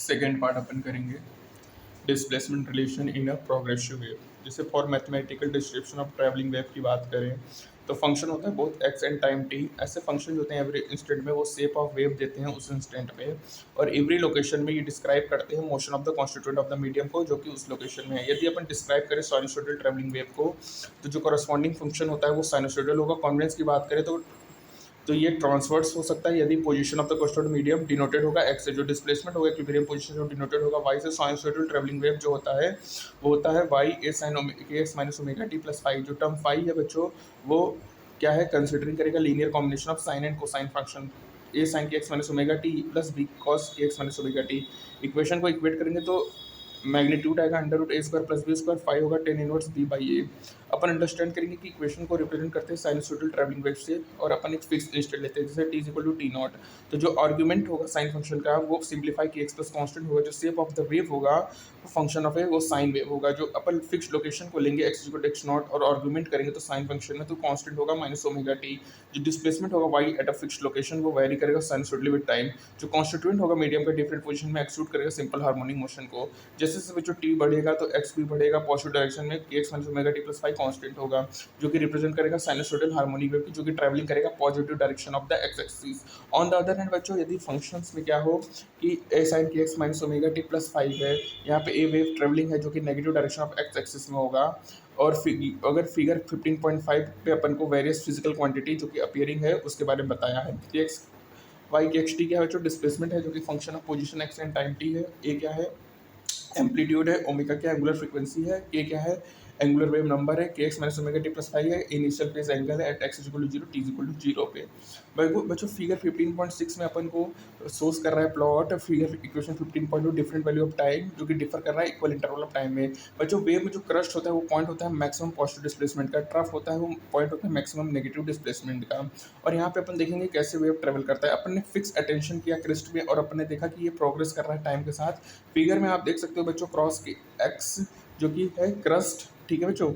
Second part अपन करेंगे displacement relation in a progressive wave. जैसे for mathematical description of travelling wave की बात करें तो फंक्शन होता है both x and time t. ऐसे फंक्शन होते हैं एवरी इंस्टेंट में वो शेप ऑफ वेव देते हैं उस इंस्टेंट में, और एवरी लोकेशन में ये डिस्क्राइब करते हैं motion of the constituent of the medium को जो कि उस लोकेशन में है। यदि अपन डिस्क्राइब करें साइनसोइडल ट्रैवलिंग वेव को तो जो करस्पॉन्डिंग फंक्शन होता है वो साइनसोइडल होगा। कॉन्वेंस की बात करें तो ये ट्रांसवर्स हो सकता है यदि position of the constant medium denoted होगा एक्स से, जो डिस्प्लेसमेंट होगा इक्विलिब्रियम पोजीशन जो डिनोटेड होगा वाई से। साइनसोइडल ट्रैवलिंग वेव जो होता है वो होता है y a sine k x minus omega T plus phi. जो टर्म फाइव है बच्चों वो क्या है, कंसिडरिंग करेगा linear combination of sine and cosine function a sine k x minus omega T plus b cos के x minus omega t. Equation को equate करेंगे तो मैग्नीट्यूड आएगा under root a square plus b square, phi होगा tan inverse b by a. अपन understand करेंगे कि equation को रिप्रेजेंट करते हैं साइनसोइडल ट्रैवलिंग वेव से, और अपन एक फिक्स इंस्टेंट लेते हैं जैसे T is equal to T naught. तो जो आर्ग्यूमेंट होगा साइन फंक्शन का वो सिंप्लीफाई की एक्स प्लस कॉन्स्टेंट होगा। जो शेप ऑफ द वेव होगा वो फंक्शन ऑफ है वो साइन वेव होगा। जो अपन फिक्स लोकेशन को लेंगे X equal to X naught और आर्ग्यूमेंट करेंगे तो साइन फंक्शन में तो कॉन्स्टेंट होगा माइनस ओमेगा टी। जो डिस्प्लेसमेंट होगा Y at a fix location वो वेरी करेगा साइनसोइडली विद टाइम। जो कॉन्स्टिट्यूएंट होगा मीडियम का डिफरेंट पोजीशन में एक्सूट करेगा सिंपल हार्मोनिक मोशन को। जैसे जैसे जो टी बढ़ेगा तो एक्स भी बढ़ेगा पॉजिटिव डायरेक्शन में, के x minus omega T plus five constant होगा जो कि रिप्रेजेंट करेगा साइनसोइडल हार्मोनिक वेव की जो कि ट्रैवलिंग करेगा positive direction of the x axis. On the other hand बच्चों यदि फंक्शंस में क्या हो कि ए sine k x minus omega T plus five है, यहाँ पे ए वेव ट्रैवलिंग है जो कि negative direction of x axis में होगा। और अगर फिगर 15.5 पे अपन को वेरियस फिजिकल क्वांटिटी जो कि अपीयरिंग है उसके बारे में बताया है। एक्स वाई के एक्स टी क्या है जो डिस्प्लेसमेंट है जो कि function of position x and time T है। ए क्या है एम्पलीट्यूड है, ओमेगा क्या एंगुलर फ्रीक्वेंसी है, के क्या है एंगुलर वेव नंबर है, K x minus omega T plus five है, इनिशियल फेज एंगल है at X equal to zero T equal to zero पे। बच्चों फिगर 15.6 में अपन को सोर्स कर रहा है plot figure equation 15.2 different value of time जो कि डिफर कर रहा है इक्वल इंटरवल ऑफ टाइम में। बच्चों वेव में जो क्रस्ट होता है वो पॉइंट होता है मैक्सिमम पॉजिटिव डिस्प्लेसमेंट का, ट्रफ होता है वो पॉइंट होता है मैक्सिमम नेगेटिव डिस्प्लेसमेंट का। और यहाँ पे अपन देखेंगे कैसे वेव ट्रेवल करता है। अपन ने फिक्स अटेंशन किया क्रिस्ट में और अपन ने देखा कि ये प्रोग्रेस कर रहा है टाइम के साथ। फिगर में आप देख सकते हो बच्चों क्रॉस की एक्स जो कि है क्रस्ट, ठीक है बच्चों।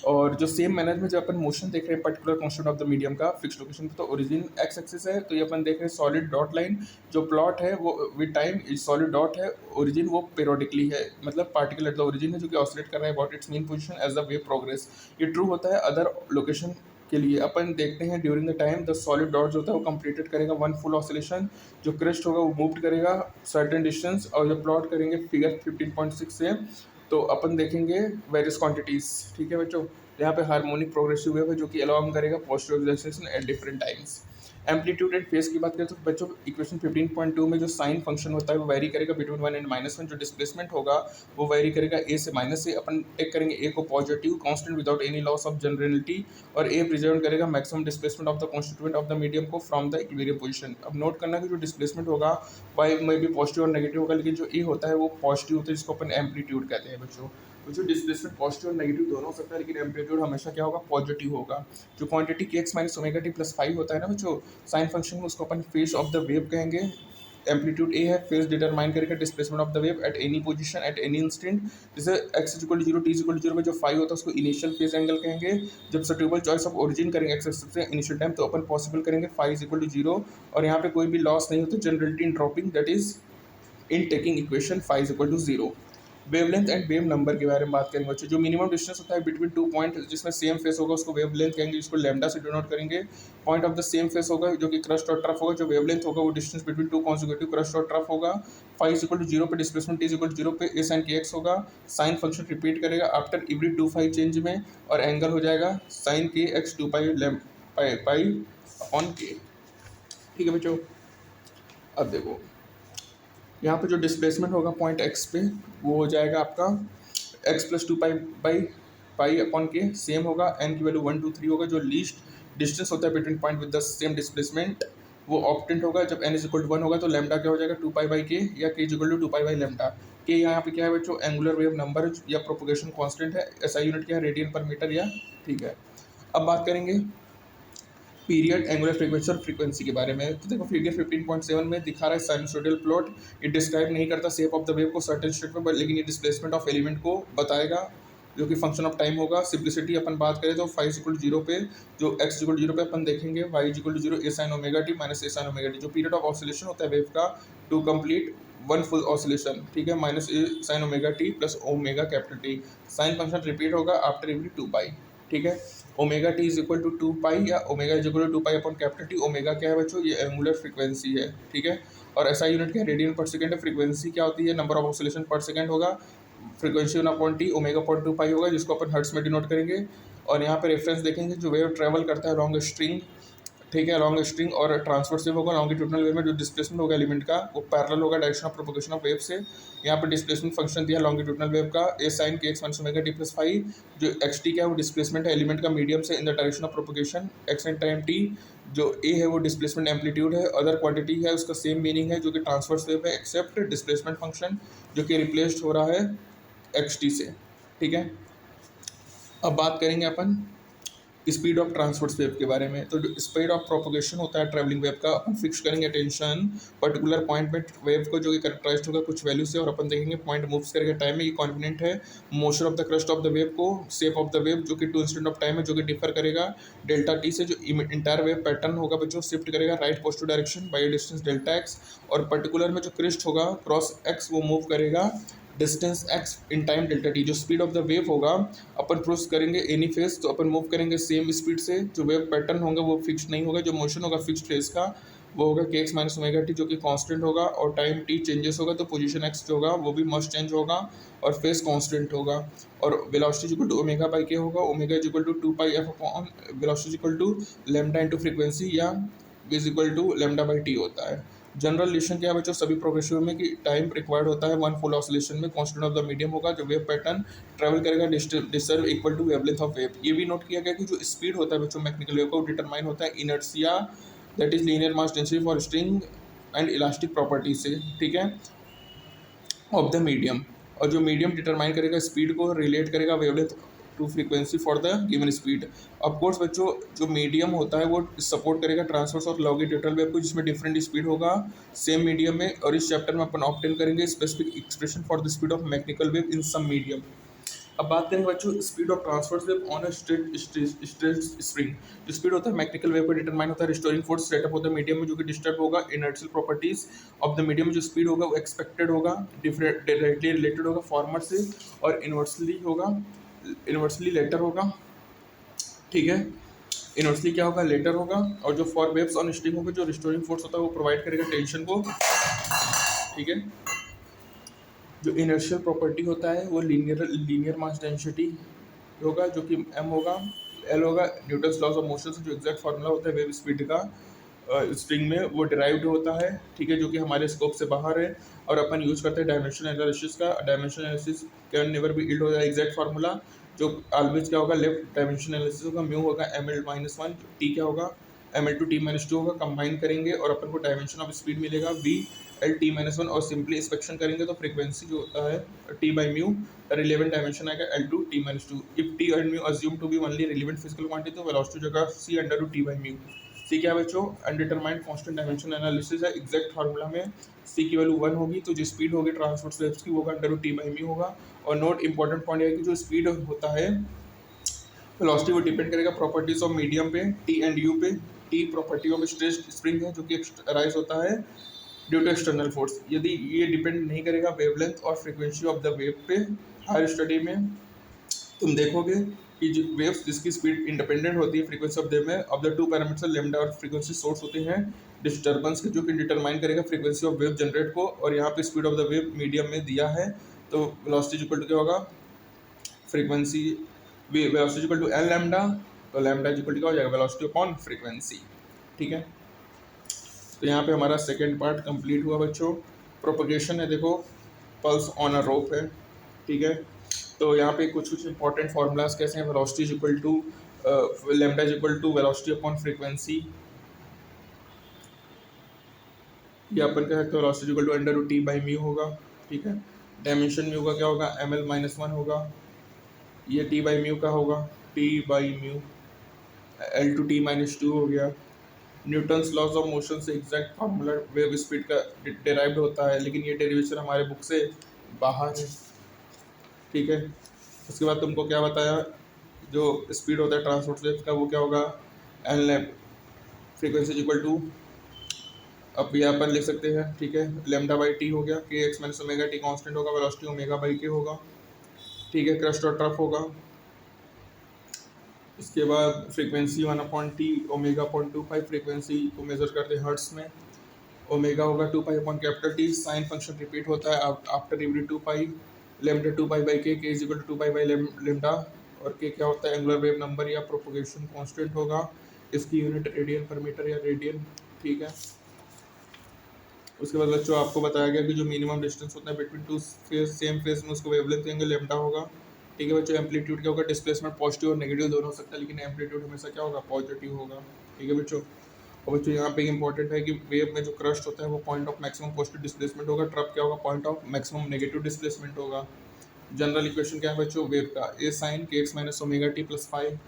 और जो सेम मैनर में जो अपन मोशन देख रहे हैं particular constant of the medium का फिक्स लोकेशन पे, तो ओरिजिन एक्स एक्सिस है तो ये अपन देख रहे हैं सॉलिड डॉट लाइन। जो प्लॉट है वो विद टाइम सॉलिड डॉट है, ओरिजिन वो पेरियोडिकली है मतलब पार्टिकल एट द ओरिजिन है जो कि ऑसिलेट कर रहा है about its mean position as the wave progress. ये ट्रू होता है अदर लोकेशन के लिए। अपन देखते हैं during the time the solid dot जो होता है वो कंप्लीटेड करेगा वन फुल ऑसिलेशन, जो क्रेस्ट होगा वो मूव करेगा सर्टेन डिस्टेंस। और जब प्लॉट करेंगे फिगर 15.6 से तो अपन देखेंगे वेरियस क्वांटिटीज, ठीक है बच्चों। यहाँ पे हार्मोनिक प्रोग्रेसिव वेव है जो कि अलोंग करेगा positive acceleration at different times. Amplitude and face की बात करें तो बच्चों इक्वेशन 15.2 में जो साइन फंक्शन होता है वो वेरी करेगा बिटवीन 1 एंड -1। जो डिस्प्लेसमेंट होगा वो वेरी करेगा ए से माइनस से। अपन टेक करेंगे ए को positive constant without any loss of generality, और ए प्रेजेंट करेगा maximum displacement of the constituent of the medium को फ्रॉम द इक्विलिब्रियम पोजीशन। अब नोट करना कि जो डिस्प्लेसमेंट होगा वाई में भी पॉजिटिव और नेगेटिव होगा, लेकिन जो ए होता है वो पॉजिटिव होता है जिसको अपन एम्पलीट्यूड कहते हैं बच्चों। तो जो डिस्प्लेसमेंट पॉजिटिव और नेगेटिव दोनों हो सकता है लेकिन एम्पलीट्यूड हमेशा क्या होगा पॉजिटिव होगा। जो क्वांटिटी के x minus omega T plus phi होता है ना बच्चों साइन फंक्शन में, उसको अपन फेस ऑफ द वेव कहेंगे। एम्पलीट्यूड ए है, फेस डिटरमाइन करेगा displacement of the wave at any position at any instant. जैसे x equal to zero T equal to zero में जो फाइव होता है उसको इनिशियल फेज एंगल कहेंगे। जब सुटेबल चॉइस ऑफ ओरिजिन करेंगे एक्स एक्सिस से इनिशियल टाइम तो अपन पॉसिबल करेंगे five is equal to zero, और यहाँ पे कोई भी लॉस नहीं होता generality in dropping that is in taking equation five is equal to zero. Wavelength and wave number के बारे में बात करेंगे बच्चों। जो मिनिमम डिस्टेंस होता है बिटवीन टू पॉइंट जिसमें सेम फेस होगा उसको वेवलेंथ कहेंगे, जिसको लैम्डा से डिनोट करेंगे। Point of the same face होगा जो कि क्रस्ट और ट्रफ होगा, जो वेवलेंथ होगा वो distance between two consecutive crest और ट्रफ होगा। Phi is equal to zero पे displacement is equal to zero पे ए साइन के एक्स होगा। साइन फंक्शन रिपीट करेगा आफ्टर एवरी 2 फाइव चेंज में, और एंगल हो जाएगा sign k x 2 pi upon के, ठीक है बच्चों। अब देखो यहाँ पे जो डिस्प्लेसमेंट होगा पॉइंट एक्स पे वो हो जाएगा आपका एक्स प्लस 2 पाई अपॉन के, सेम होगा एन की वैल्यू 1 2 3 होगा। जो लीस्ट डिस्टेंस होता है between point with the same displacement वो ऑप्टेंट होगा। जब एन इज इक्वल टू 1 होगा तो लैम्डा क्या हो जाएगा 2 पाई बाई के, या K is equal to 2 pi by lambda. K यहाँ पे क्या है बच्चों एंगुलर वेव नंबर या प्रोपोगेशन कांस्टेंट है, एसआई यूनिट क्या है रेडियन पर मीटर या, ठीक है। अब बात करेंगे पीरियड एंगुलर फ्रीक्वेंसी और फ्रीक्वेंसी के बारे में। तो देखो फिगर 15.7 में दिखा रहा है साइनसोइडल प्लॉट। ये डिस्क्राइब नहीं करता शेप ऑफ द वेव को सर्टेन स्टेट में, लेकिन ये डिस्प्लेसमेंट ऑफ एलिमेंट को बताएगा जो कि फंक्शन ऑफ टाइम होगा। सिंप्लिसिटी अपन बात करें तो फाइव इक्वल टू जीरो पे जो एक्स इक्वल टू जीरो पे अपन देखेंगे y equal to zero a sine omega t minus a sine omega T. जो पीरियड ऑफ ऑसिलेशन होता है वेव का to complete one full oscillation, ठीक है, minus a sine omega T plus omega capital t. Sine function repeat होगा after every 2 pi, ठीक है। Omega t is equal to 2 pi या omega is equal to 2 pi upon capital t. Omega क्या है बच्चों, ये एंगुलर फ्रीक्वेंसी है, ठीक है। और ऐसा यूनिट क्या है, रेडियन पर सेकंड है। फ्रीक्वेंसी क्या होती है, number of oscillation per second होगा। Frequency one upon t omega upon 2 pi होगा, जिसको अपन हर्ट्स में डिनोट करेंगे। और यहाँ पे रेफरेंस देखेंगे, जो वेव ट्रेवल करता है लॉन्ग स्ट्रिंग, ठीक है, लॉन्ग स्ट्रिंग और ट्रांसवर्स वेव होगा। लॉन्गिट्यूडनल वेव में जो डिस्प्लेसमेंट होगा एलिमेंट का वो पैरेलल होगा direction of propagation of wave से। यहाँ पर डिस्प्लेसमेंट फंक्शन दिया लॉन्गिट्यूडनल वेव का a sine k x minus omega T plus phi. जो एक्स टी क्या है वो डिस्प्लेसमेंट है एलिमेंट का मीडियम से in the direction of propagation. X and time T जो ए है वो डिस्प्लेसमेंट एम्पलीट्यूड है। अदर क्वांटिटी है उसका सेम मीनिंग है जो कि ट्रांसवर्स वेव है, एक्सेप्ट डिस्प्लेसमेंट फंक्शन जो कि रिप्लेस्ड हो रहा है एक्स टी से, ठीक है। अब बात करेंगे अपन स्पीड ऑफ ट्रांसवर्स वेव के बारे में। तो जो स्पीड ऑफ प्रोपगेशन होता है ट्रैवलिंग वेव का, अपन फिक्स करेंगे टेंशन पर्टिकुलर पॉइंट में वेव को जो कि कैरेक्टराइज्ड होगा कुछ वैल्यू से, और अपन देखेंगे पॉइंट मूव्स करके टाइम में ये कॉन्फिडेंट है motion of the crust of the wave को, शेप ऑफ द वेव जो कि टू इंस्टेंट ऑफ टाइम है जो कि डिफर करेगा डेल्टा टी से। जो इंटायर वेव पैटर्न होगा बच्चों शिफ्ट करेगा right positive direction by distance delta x. और पर्टिकुलर में जो क्रिस्ट होगा क्रॉस एक्स वो मूव करेगा distance x in time delta T. जो स्पीड ऑफ द वेव होगा अपन प्रूव करेंगे एनी फेज, तो अपन मूव करेंगे सेम स्पीड से। जो वेव पैटर्न होगा वो फिक्स नहीं होगा, जो मोशन होगा फिक्स्ड फेज का वो होगा के एक्स माइनस ओमेगा टी जो कि कांस्टेंट होगा। और टाइम टी चेंजेस होगा तो पोजीशन एक्स जो होगा वो भी मस्ट चेंज होगा और फेज कांस्टेंट होगा। और velocity equal to omega by k होगा। Omega is equal to 2 pi f upon velocity equal to lambda into frequency या is equal to lambda by t होता है। जनरल रिलेशन क्या है बच्चों सभी प्रोग्रेसिव में कि टाइम रिक्वायर्ड होता है वन फुल ऑसिलेशन में। कांस्टेंट ऑफ द मीडियम होगा जो वेव पैटर्न ट्रैवल करेगा disturb equal to wavelength of wave. ये भी नोट किया गया कि जो स्पीड होता है बच्चों मैकेनिकल वेव का वो डिटरमाइन होता है inertia that is linear mass density for string and elastic property से, ठीक है, ऑफ द मीडियम। और जो मीडियम डिटरमाइन करेगा स्पीड को रिलेट करेगा wavelength to frequency for the given speed. Of course बच्चों जो मीडियम होता है वो सपोर्ट करेगा ट्रांसवर्स और लॉन्गिट्यूडनल वेव को जिसमें डिफरेंट स्पीड होगा सेम मीडियम में। और इस चैप्टर में अपन ऑब्टेन करेंगे specific expression for the speed of mechanical wave in some medium. अब बात करेंगे बच्चों speed of transverse wave on a straight spring. जो स्पीड होता है मैकेनिकल वेव का डिटरमाइन होता है रिस्टोरिंग फोर्स सेटअप होता है मीडियम में जो कि डिस्टर्ब होगा inertial properties of the medium. जो स्पीड होगा वो एक्सपेक्टेड होगा डायरेक्टली रिलेटेड होगा फॉर्मर से और इन्वर्सली लेटर होगा, ठीक है। इन्वर्सली क्या होगा लेटर होगा। और जो फॉर वेव्स ऑन स्ट्रिंग होगा जो रिस्टोरिंग फोर्स होता है वो प्रोवाइड करेगा टेंशन को, ठीक है। जो इनर्शियल प्रॉपर्टी होता है वो लीनियर मास डेंसिटी होगा जो कि m होगा l होगा न्यूटन्स लॉज ऑफ मोशन से जो एग्जैक्ट फार्मूला होता है वेव स्पीड का स्ट्रिंग में वो डिराइव्ड होता है, ठीक है, जो कि हमारे स्कोप से बाहर है। और अपन यूज करते हैं डायमेंशन एनालिसिस का। Dimension analysis can never be yield हो जाए एग्जैक्ट फार्मूला जो ऑलवेज क्या होगा लेफ्ट डायमेंशन एनालिसिस होगा म्यू होगा ml-1 टी क्या होगा ml/t-2 होगा। कंबाइन करेंगे और अपन को डायमेंशन ऑफ स्पीड मिलेगा v/t-1 और सिंपली इंस्पेक्शन करेंगे तो फ्रीक्वेंसी जो होता है t by mu relevant dimension आएगा l/t-2। इफ t और mu assume to be only relevant physical quantity तो वेलोसिटी जगह c/t by म्यू। सी क्या बच्चों अनडिटरमाइंड कांस्टेंट डायमेंशन एनालिसिस है। एग्जैक्ट फार्मूला में सी की वैल्यू 1 होगी तो जो स्पीड होगी ट्रांसवर्स वेव्स की वो √t by म्यू होगा। और नोट इंपॉर्टेंट पॉइंट है कि जो स्पीड होता है वेलोसिटी वो डिपेंड करेगा प्रॉपर्टीज ऑफ मीडियम पे टी एंड यू पे। T property of stressed spring है जो कि राइज होता है ड्यू टू एक्सटर्नल फोर्स। यदि ये डिपेंड नहीं करेगा वेवलेंथ और फ्रीक्वेंसी ऑफ द वेव पे। हायर स्टडी में तुम देखोगे कि जो वेव्स जिसकी स्पीड इंडिपेंडेंट होती है फ्रीक्वेंसी ऑफ वेव में of the two parameters lambda और फ्रीक्वेंसी सोर्स होते हैं डिस्टर्बेंस के जो कि डिटरमाइन करेगा फ्रीक्वेंसी ऑफ वेव जनरेट को। और यहाँ पे speed of the wave medium में दिया है तो वेलोसिटी इक्वल टू क्या होगा frequency velocity equal to L lambda तो लैम्डा इक्वल टू क्या हो जाएगा वेलोसिटी अपॉन फ्रीक्वेंसी, ठीक है। तो यहाँ पे हमारा सेकेंड पार्ट कंप्लीट हुआ बच्चों। प्रोपगेशन है देखो पल्स ऑन अ रोप है, ठीक है। तो यहाँ पे कुछ इंपॉर्टेंट फार्मूलाज कैसे हैं velocity is equal to lambda is equal to velocity upon frequency. ये अपन कह सकते हैं velocity equal to √t by mu होगा, ठीक है। डायमेंशन म्यू का क्या होगा ml-1 होगा। ये t by म्यू का होगा t by म्यू l/t-2 हो गया। न्यूटन्स लॉज ऑफ मोशन से एग्जैक्ट फार्मूला वेव स्पीड का डिराइव्ड होता है लेकिन ये डेरिवेशन हमारे बुक से बाहर है, ठीक है। उसके बाद तुमको क्या बताया जो स्पीड होता है ट्रांसपोर्ट वेव का वो क्या होगा एल फ्रीक्वेंसी इक्वल टू अब यहाँ पर लिख सकते हैं, ठीक है, लेमडा बाई टी हो गया, के x minus omega T constant होगा, वेलोसिटी ओमेगा बाई के होगा, ठीक है, क्रस्ट और ट्रफ होगा। इसके बाद frequency 1/t omega upon 2 pi, frequency को मेजर करते हैं हर्ट्स में, ओमेगा होगा 2 pi upon capital t, sine function repeat होता है after every 2 pi, lambda 2 pi by k is equal to 2 pi by lambda, और के क्या होता है, एंगुलर वेव नंबर या प्रोपोगेशन कांस्टेंट होगा, इसकी यूनिट रेडियन पर मीटर या रेडियन, ठीक है। उसके बाद बच्चों आपको बताया गया कि जो मिनिमम डिस्टेंस होता है between two phase, same phase में, उसको वेवलेंथ देंगे, लेमडा होगा, ठीक है बच्चों। एम्पलीट्यूड क्या होगा, डिस्प्लेसमेंट पॉजिटिव और नेगेटिव दोनों हो सकता है, लेकिन एम्पलीट्यूड हमेशा क्या होगा, पॉजिटिव होगा, ठीक है बच्चों। और बच्चों यहाँ पे इंपॉर्टेंट है कि वेव में जो क्रस्ट होता है वो point of maximum positive displacement होगा, ट्रप क्या होगा, point of maximum negative displacement होगा। जनरल इक्वेशन क्या है बच्चों वेव का, a sine k x minus omega T plus phi,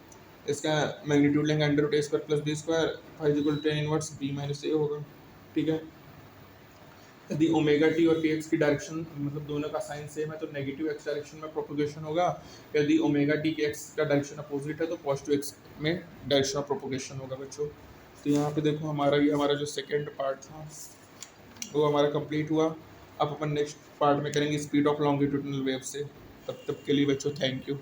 इसका मैग्नीट्यूड लेंगे under root a square plus b square, phi equal tan inverse b minus a होगा, ठीक है। यदि ओमेगा टी और के एक्स की डायरेक्शन मतलब दोनों का साइन सेम है तो नेगेटिव एक्स डायरेक्शन में प्रोपोगेशन होगा, यदि ओमेगा टी के एक्स का डायरेक्शन अपोजिट है तो पॉजिटिव एक्स में डायरेक्शन ऑफ प्रोपोगेशन होगा बच्चों। तो यहाँ पे देखो हमारा जो सेकेंड पार्ट था वो हमारा कंप्लीट हुआ। अब अपन नेक्स्ट पार्ट में करेंगे स्पीड ऑफ लॉन्गिट्यूडिनल वेव से। तब तक के लिए बच्चों थैंक यू।